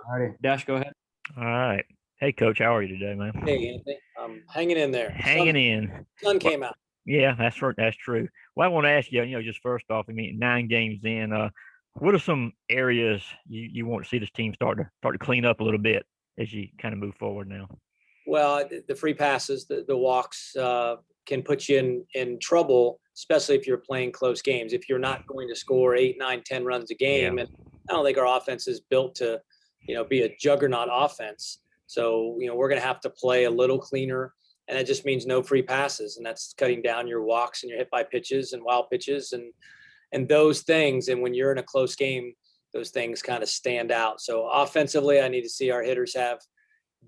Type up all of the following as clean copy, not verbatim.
All right, Dash, go ahead. All right. Hey, Coach, how are you today, man? Hey, Anthony, I'm hanging in there. Sun Hanging in. sun Well, came out. yeah, that's true. Well, I want to ask you, just first off, I mean, 9 games in, what are some areas you want to see this team start to clean up a little bit as you kind of move forward now? Well, the free passes, the walks can put you in trouble, especially if you're playing close games. If you're not going to score 8, 9, 10 runs a Yeah. game, and I don't think our offense is built to, be a juggernaut offense. So we're going to have to play a little cleaner, and that just means no free passes, and that's cutting down your walks and your hit by pitches and wild pitches and those things. And when you're in a close game, those things kind of stand out. So offensively, I need to see our hitters have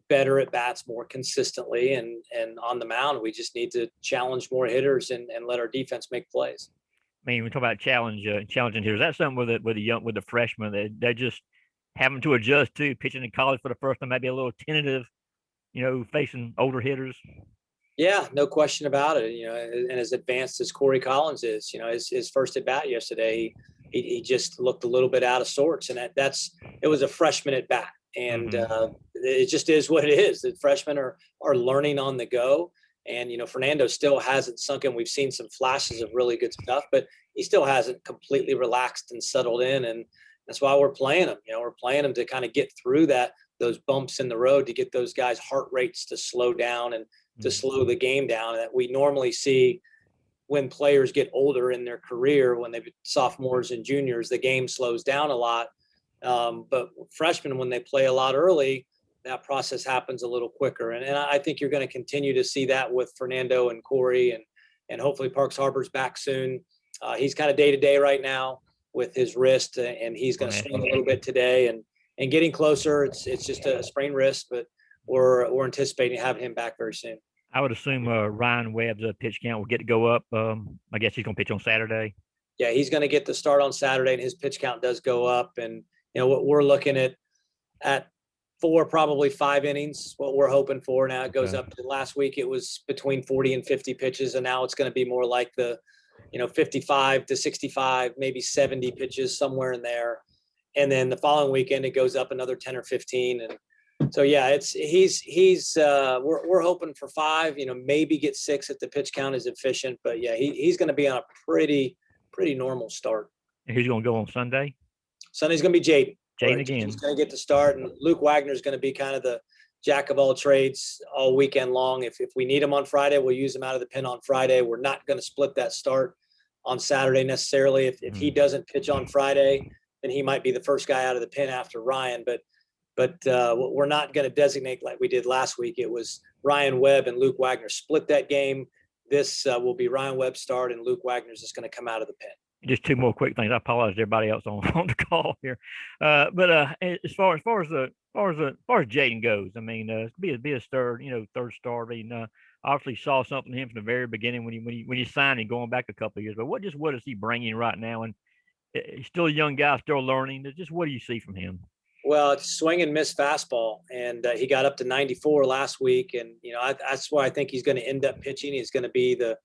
better at bats more consistently, and on the mound we just need to challenge more hitters and let our defense make plays. I mean, we talk about challenging here. Is that something with the freshmen that they just having to adjust to pitching in college for the first time, maybe a little tentative, facing older hitters? Yeah, no question about it. And as advanced as Corey Collins is, his first at bat yesterday, he just looked a little bit out of sorts, and it was a freshman at bat, and it just is what it is. The freshmen are learning on the go, and Fernando still hasn't sunk in. We've seen some flashes of really good stuff, but he still hasn't completely relaxed and settled in, and that's why we're playing him. We're playing him to kind of get through those bumps in the road, to get those guys' heart rates to slow down and to slow the game down, that we normally see when players get older in their career. When they're sophomores and juniors, the game slows down a lot. But freshmen, when they play a lot early, that process happens a little quicker. And I think you're going to continue to see that with Fernando and Corey, and hopefully Parks Harbor's back soon. He's kind of day to day right now with his wrist, and he's going to swing a little bit today and getting closer. It's just a sprained wrist, but we're anticipating having him back very soon. I would assume Ryan Webb's pitch count will get to go up. I guess he's going to pitch on Saturday. Yeah, he's going to get the start on Saturday, and his pitch count does go up. And what we're looking at 4, probably 5 innings, what we're hoping for. Now it goes up to last week. It was between 40 and 50 pitches, and now it's going to be more like the 55 to 65, maybe 70 pitches, somewhere in there. And then the following weekend, it goes up another 10 or 15. And so, yeah, we're hoping for 5, maybe get 6 if the pitch count is efficient. But yeah, he's going to be on a pretty normal start. And who's going to go on Sunday? Sunday's going to be Jaden. Jaden again. He's going to get the start, and Luke Wagner is going to be kind of the jack of all trades all weekend long. If we need him on Friday, we'll use him out of the pen on Friday. We're not going to split that start on Saturday necessarily. If he doesn't pitch on Friday, then he might be the first guy out of the pen after Ryan. But we're not going to designate like we did last week. It was Ryan Webb and Luke Wagner split that game. This will be Ryan Webb's start, and Luke Wagner's just going to come out of the pen. Just 2 more quick things. I apologize to everybody else on the call here. But as far as Jaden goes, I mean, be a third star. I mean, obviously saw something in him from the very beginning when you signed him, going back a couple of years. But what is he bringing right now? And he's still a young guy, still learning. Just what do you see from him? Well, it's swing and miss fastball, and he got up to 94 last week, and that's why I think he's going to end up pitching. He's going to be the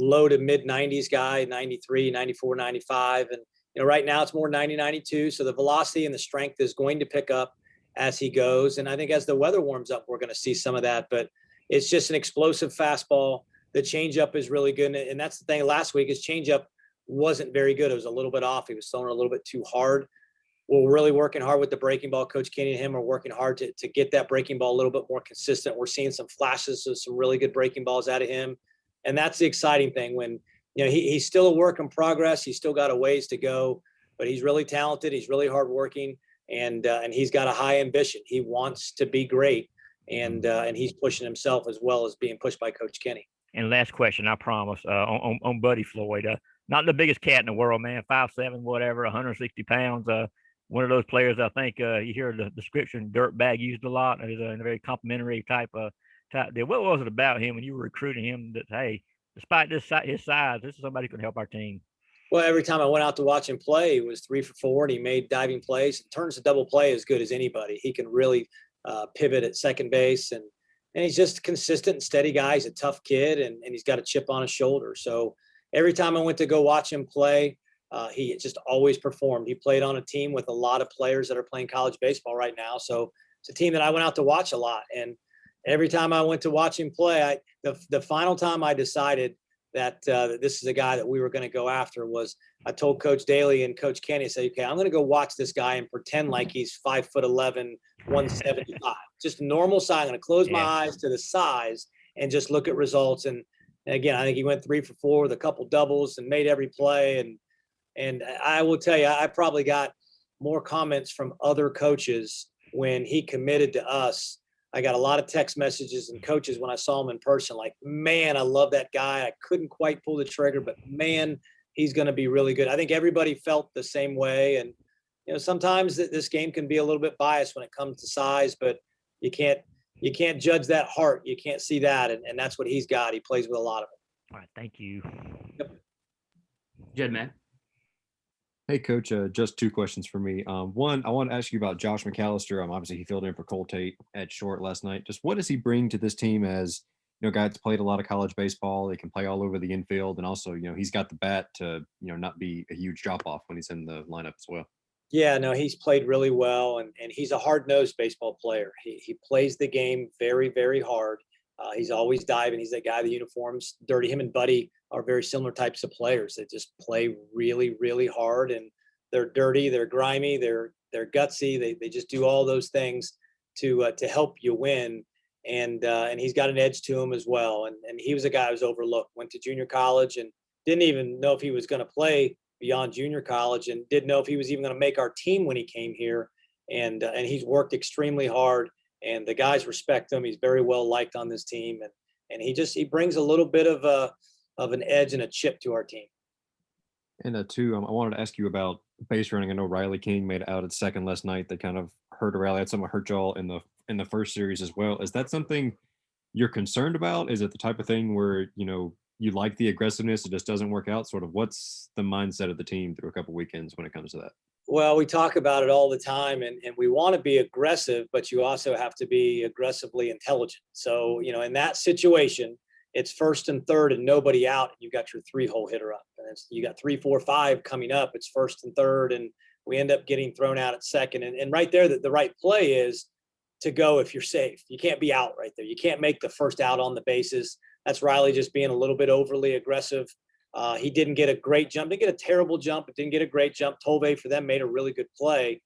low to mid 90s guy, 93, 94, 95. And, right now it's more 90, 92. So the velocity and the strength is going to pick up as he goes. And I think as the weather warms up, we're going to see some of that, but it's just an explosive fastball. The changeup is really good. And that's the thing last week, his changeup wasn't very good. It was a little bit off. He was throwing a little bit too hard. We're really working hard with the breaking ball. Coach Kenny and him are working hard to get that breaking ball a little bit more consistent. We're seeing some flashes of some really good breaking balls out of him. And that's the exciting thing when, he's still a work in progress. He's still got a ways to go, but he's really talented. He's really hardworking, and he's got a high ambition. He wants to be great, and he's pushing himself as well as being pushed by Coach Kenny. And last question, I promise, on Buddy Floyd. Not the biggest cat in the world, man. 5'7", whatever, 160 pounds. One of those players, I think you hear the description "dirtbag" used a lot. It's a very complimentary type deal. What was it about him when you were recruiting him that, hey, despite his size, this is somebody who can help our team? Well, every time I went out to watch him play, he was 3 for 4, and he made diving plays. And turns the double play as good as anybody. He can really pivot at second base, and he's just a consistent and steady guy. He's a tough kid, and he's got a chip on his shoulder. So every time I went to go watch him play, He just always performed. He played on a team with a lot of players that are playing college baseball right now. So it's a team that I went out to watch a lot. And every time I went to watch him play, the final time I decided that this is a guy that we were going to go after was I told Coach Daly and Coach Kenny, I said, okay, I'm going to go watch this guy and pretend like he's 5'11", 175, just a normal size. I'm going to close my eyes to the size and just look at results. And again, I think he went 3 for 4 with a couple doubles and made every play. And I will tell you, I probably got more comments from other coaches when he committed to us. I got a lot of text messages and coaches when I saw him in person, like, man, I love that guy. I couldn't quite pull the trigger, but man, he's going to be really good. I think everybody felt the same way. And, sometimes this game can be a little bit biased when it comes to size, but you can't judge that heart. You can't see that. And that's what he's got. He plays with a lot of it. All right. Thank you. Yep. Jed, man. Hey, Coach, just 2 questions for me. One, I want to ask you about Josh Mcallister. Obviously, he filled in for Cole Tate at short last night. Just what does he bring to this team as, a guy that's played a lot of college baseball? He can play all over the infield. And also, he's got the bat to, not be a huge drop-off when he's in the lineup as well. Yeah, no, he's played really well, and he's a hard-nosed baseball player. He plays the game very, very hard. He's always diving. He's that guy, the uniforms dirty. Him and Buddy are very similar types of players. They just play really, really hard, and they're dirty, they're grimy, they're gutsy. They just do all those things to help you win. And he's got an edge to him as well. And he was a guy who was overlooked. Went to junior college and didn't even know if he was going to play beyond junior college, and didn't know if he was even going to make our team when he came here. And he's worked extremely hard. And the guys respect him. He's very well liked on this team, and he brings a little bit of an edge and a chip to our team. And 2, I wanted to ask you about base running. I know Riley King made it out at second last night. They kind of hurt a rally. Had somewhat hurt y'all in the first series as well. Is that something you're concerned about? Is it the type of thing where you like the aggressiveness, it just doesn't work out? Sort of what's the mindset of the team through a couple weekends when it comes to that? Well, we talk about it all the time, and we want to be aggressive, but you also have to be aggressively intelligent. So, in that situation, it's first and third and nobody out. And you got your 3-hole hitter up, and you got 3, 4, 5 coming up. It's first and third, and we end up getting thrown out at second. And right there, the right play is to go if you're safe. You can't be out right there. You can't make the first out on the bases. That's Riley just being a little bit overly aggressive. He didn't get a great jump, didn't get a terrible jump, but didn't get a great jump. Tove for them made a really good play,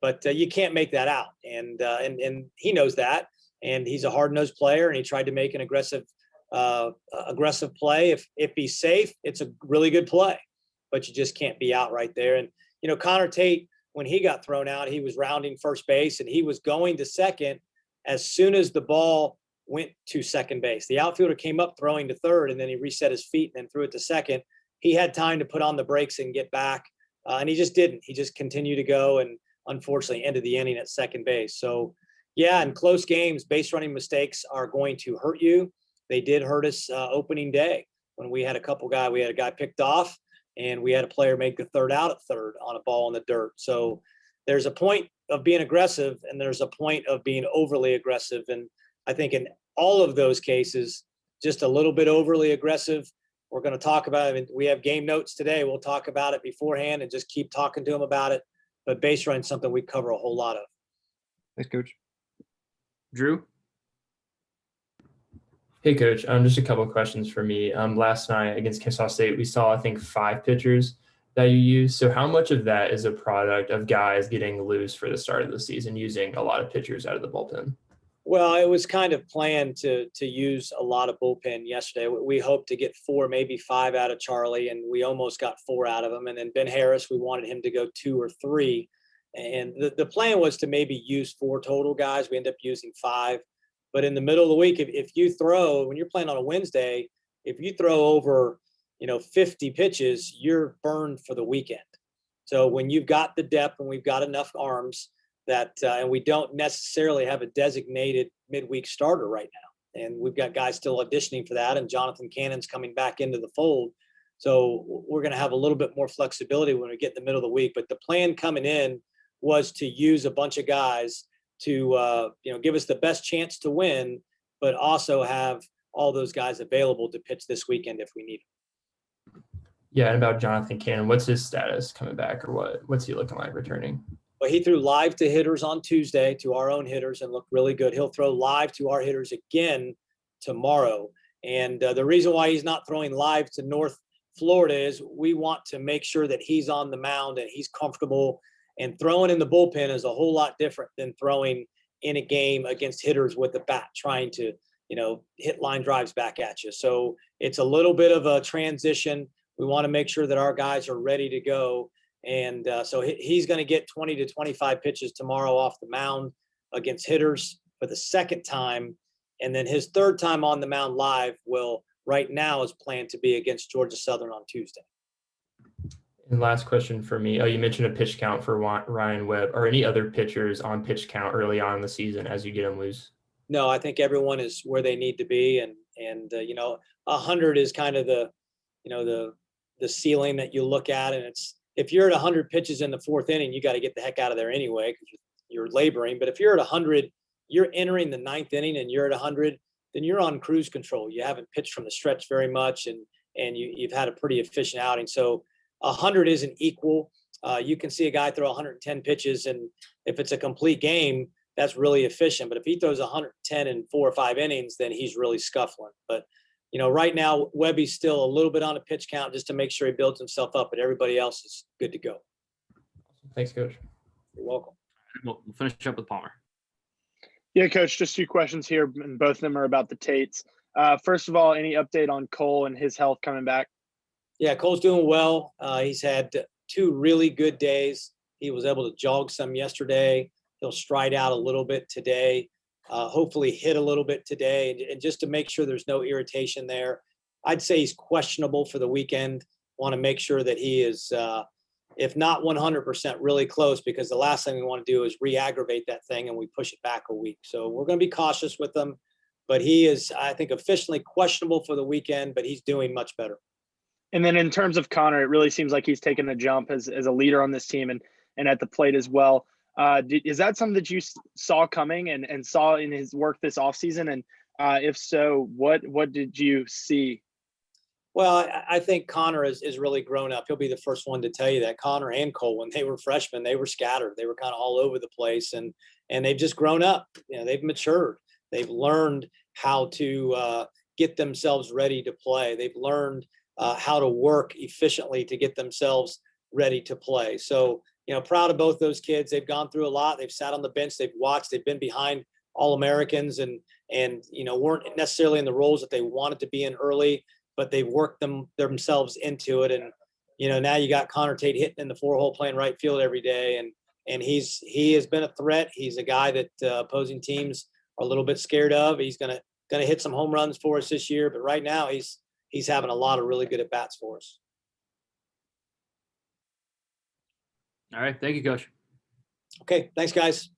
but you can't make that out. And he knows that, and he's a hard-nosed player, and he tried to make an aggressive play. If he's safe, it's a really good play, but you just can't be out right there. And, Connor Tate, when he got thrown out, he was rounding first base, and he was going to second as soon as the ball went to second base. The outfielder came up throwing to third, and then he reset his feet and then threw it to second. He had time to put on the brakes and get back, and he just didn't. He just continued to go, and unfortunately ended the inning at second base. So, yeah, in close games, base running mistakes are going to hurt you. They did hurt us opening day when we had we had a guy picked off, and we had a player make the third out at third on a ball in the dirt. So there's a point of being aggressive, and there's a point of being overly aggressive. And I think in all of those cases, just a little bit overly aggressive. We're going to talk about it. We have game notes today. We'll talk about it beforehand and just keep talking to them about it. But base running is something we cover a whole lot of. Thanks, Coach. Drew? Hey, Coach. Just a couple of questions for me. Last night against Kennesaw State, we saw, I think, 5 pitchers that you used. So how much of that is a product of guys getting loose for the start of the season, using a lot of pitchers out of the bullpen? Well, it was kind of planned to use a lot of bullpen yesterday. We hoped to get 4, maybe 5 out of Charlie, and we almost got 4 out of him. And then Ben Harris, we wanted him to go 2 or 3. And the plan was to maybe use 4 total guys. We ended up using 5. But in the middle of the week, if you throw, when you're playing on a Wednesday, if you throw over, 50 pitches, you're burned for the weekend. So when you've got the depth and we've got enough arms, that and we don't necessarily have a designated midweek starter right now, and we've got guys still auditioning for that, and Jonathan Cannon's coming back into the fold, so we're going to have a little bit more flexibility when we get in the middle of the week. But the plan coming in was to use a bunch of guys to give us the best chance to win, but also have all those guys available to pitch this weekend if we need them. Yeah, and about Jonathan Cannon, what's his status coming back, or what's he looking like returning? But he threw live to hitters on Tuesday, to our own hitters, and looked really good. He'll throw live to our hitters again tomorrow. And the reason why he's not throwing live to North Florida is we want to make sure that he's on the mound and he's comfortable. And throwing in the bullpen is a whole lot different than throwing in a game against hitters with the bat, trying to, hit line drives back at you. So it's a little bit of a transition. We want to make sure that our guys are ready to go. And so he's going to get 20 to 25 pitches tomorrow off the mound against hitters for the second time. And then his third time on the mound live right now is planned to be against Georgia Southern on Tuesday. And last question for me. You mentioned a pitch count for Ryan Webb. Are any other pitchers on pitch count early on in the season as you get them loose? No, I think everyone is where they need to be. And 100 is kind of the ceiling that you look at. And if you're at 100 pitches in the fourth inning, you got to get the heck out of there anyway, because you're laboring. But if you're at 100, you're entering the ninth inning and you're at 100, then you're on cruise control. You haven't pitched from the stretch very much, and you've had a pretty efficient outing. So 100 isn't equal. You can see a guy throw 110 pitches, and if it's a complete game, that's really efficient. But if he throws 110 in 4 or 5 innings, then he's really scuffling. But right now, Webby's still a little bit on a pitch count just to make sure he builds himself up, but everybody else is good to go. Thanks, Coach. You're welcome. We'll finish up with Palmer. Yeah, Coach, just 2 questions here, and both of them are about the Tates. First of all, any update on Cole and his health coming back? Yeah, Cole's doing well. He's had 2 really good days. He was able to jog some yesterday. He'll stride out a little bit today. Hopefully hit a little bit today, and just to make sure there's no irritation there. I'd say he's questionable for the weekend. Want to make sure that he is, if not 100%, really close, because the last thing we want to do is re-aggravate that thing and we push it back a week. So we're going to be cautious with him, but he is, I think, officially questionable for the weekend, but he's doing much better. And then in terms of Connor, it really seems like he's taken a jump as a leader on this team and at the plate as well. Is that something that you saw coming and saw in his work this offseason? And if so, what did you see? Well, I think Connor is really grown up. He'll be the first one to tell you that. Connor and Cole, when they were freshmen, they were scattered. They were kind of all over the place, and they've just grown up. They've matured. They've learned how to get themselves ready to play. They've learned how to work efficiently to get themselves ready to play. So, proud of both those kids. They've gone through a lot. They've sat on the bench. They've watched. They've been behind All-Americans and weren't necessarily in the roles that they wanted to be in early, but they've worked themselves into it. And, now you got Connor Tate hitting in the 4-hole playing right field every day. And he has been a threat. He's a guy that opposing teams are a little bit scared of. He's going to hit some home runs for us this year. But right now he's having a lot of really good at-bats for us. All right. Thank you, Coach. Okay. Thanks, guys.